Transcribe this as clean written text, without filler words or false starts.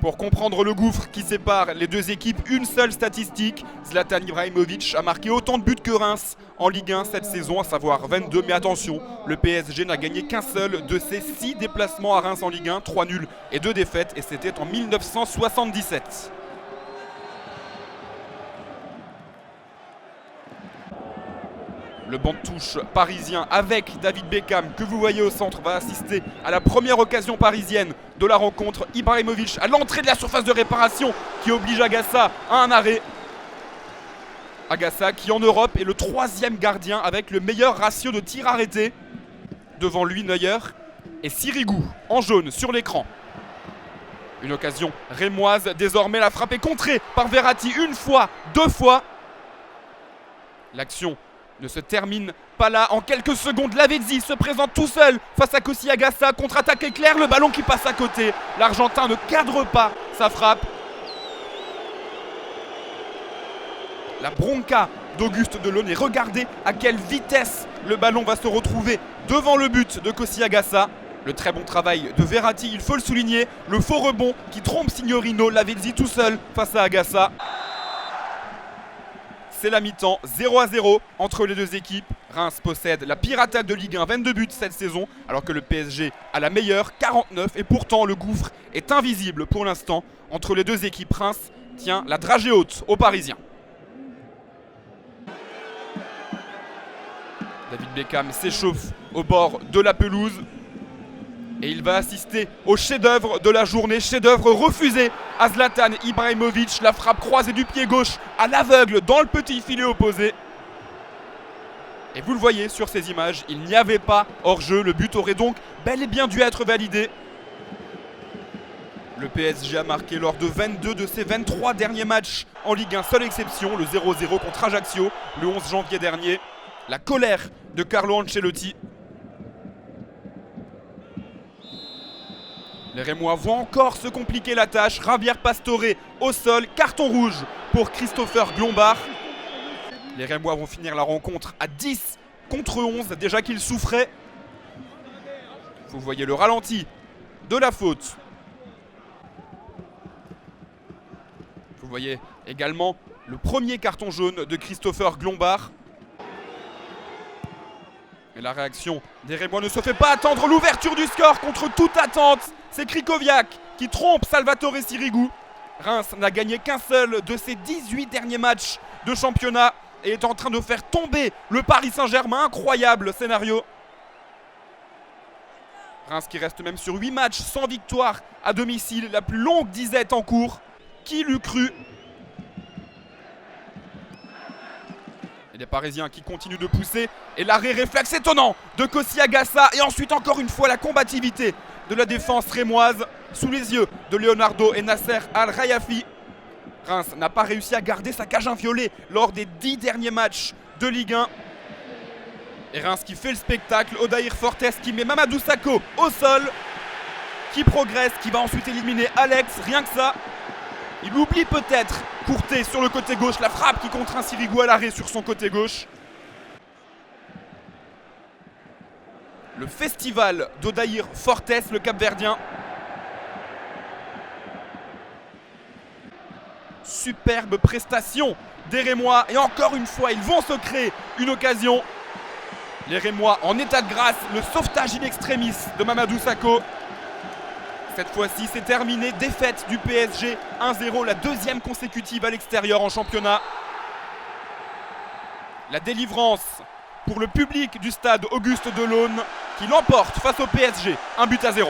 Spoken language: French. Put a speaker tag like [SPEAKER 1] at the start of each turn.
[SPEAKER 1] Pour comprendre le gouffre qui sépare les deux équipes, une seule statistique. Zlatan Ibrahimovic a marqué autant de buts que Reims en Ligue 1 cette saison, à savoir 22. Mais attention, le PSG n'a gagné qu'un seul de ses 6 déplacements à Reims en Ligue 1, 3 nuls et 2 défaites, et c'était en 1977. Le banc de touche parisien avec David Beckham, que vous voyez au centre, va assister à la première occasion parisienne de la rencontre. Ibrahimovic à l'entrée de la surface de réparation qui oblige Agassa à un arrêt. Agassa qui en Europe est le 3e gardien avec le meilleur ratio de tirs arrêtés. Devant lui Neuer et Sirigu en jaune sur l'écran. Une occasion rémoise, désormais la frappe est contrée par Verratti une fois, 2 fois. L'action ne se termine pas là. En quelques secondes, Lavezzi se présente tout seul face à Kossi Agassa. Contre-attaque éclair, le ballon qui passe à côté. L'Argentin ne cadre pas sa frappe. La bronca d'Auguste Delon, et regardez à quelle vitesse le ballon va se retrouver devant le but de Kossi Agassa. Le très bon travail de Verratti, il faut le souligner. Le faux rebond qui trompe Signorino. Lavezzi tout seul face à Agassa. C'est la mi-temps, 0-0 entre les deux équipes. Reims possède la pire attaque de Ligue 1, 22 buts cette saison, alors que le PSG a la meilleure, 49. Et pourtant, le gouffre est invisible pour l'instant entre les deux équipes. Reims tient la dragée haute aux Parisiens. David Beckham s'échauffe au bord de la pelouse. Et il va assister au chef-d'œuvre de la journée, chef-d'œuvre refusé à Zlatan Ibrahimovic. La frappe croisée du pied gauche à l'aveugle dans le petit filet opposé. Et vous le voyez sur ces images, il n'y avait pas hors-jeu. Le but aurait donc bel et bien dû être validé. Le PSG a marqué lors de 22 de ses 23 derniers matchs en Ligue 1. Seule exception, le 0-0 contre Ajaccio le 11 janvier dernier. La colère de Carlo Ancelotti. Les Rémois vont encore se compliquer la tâche. Javier Pastore au sol, carton rouge pour Christopher Glombard. Les Rémois vont finir la rencontre à 10 contre 11, déjà qu'ils souffraient. Vous voyez le ralenti de la faute. Vous voyez également le premier carton jaune de Christopher Glombard. Et la réaction des Rémois ne se fait pas attendre. L'ouverture du score contre toute attente. C'est Krikoviak qui trompe Salvatore Sirigu. Reims n'a gagné qu'un seul de ses 18 derniers matchs de championnat et est en train de faire tomber le Paris Saint-Germain. Incroyable scénario. Reims qui reste même sur 8 matchs sans victoire à domicile. La plus longue disette en cours. Qui l'eût cru? Et les Parisiens qui continuent de pousser. Et l'arrêt réflexe étonnant de Kossi Agassa. Et ensuite encore une fois la combativité de la défense rémoise sous les yeux de Leonardo et Nasser Al-Rayafi. Reims n'a pas réussi à garder sa cage inviolée lors des 10 derniers matchs de Ligue 1. Et Reims qui fait le spectacle. Odair Fortes qui met Mamadou Sakho au sol. Qui progresse, qui va ensuite éliminer Alex. Rien que ça. Il oublie peut-être Courté sur le côté gauche. La frappe qui contraint Sirigu à l'arrêt sur son côté gauche. Le festival d'Odair Fortes, le Cap-Verdien. Superbe prestation des Rémois. Et encore une fois, ils vont se créer une occasion. Les Rémois en état de grâce. Le sauvetage in extremis de Mamadou Sakho. Cette fois-ci, c'est terminé. Défaite du PSG 1-0, la deuxième consécutive à l'extérieur en championnat. La délivrance pour le public du stade Auguste Delon qui l'emporte face au PSG, 1-0.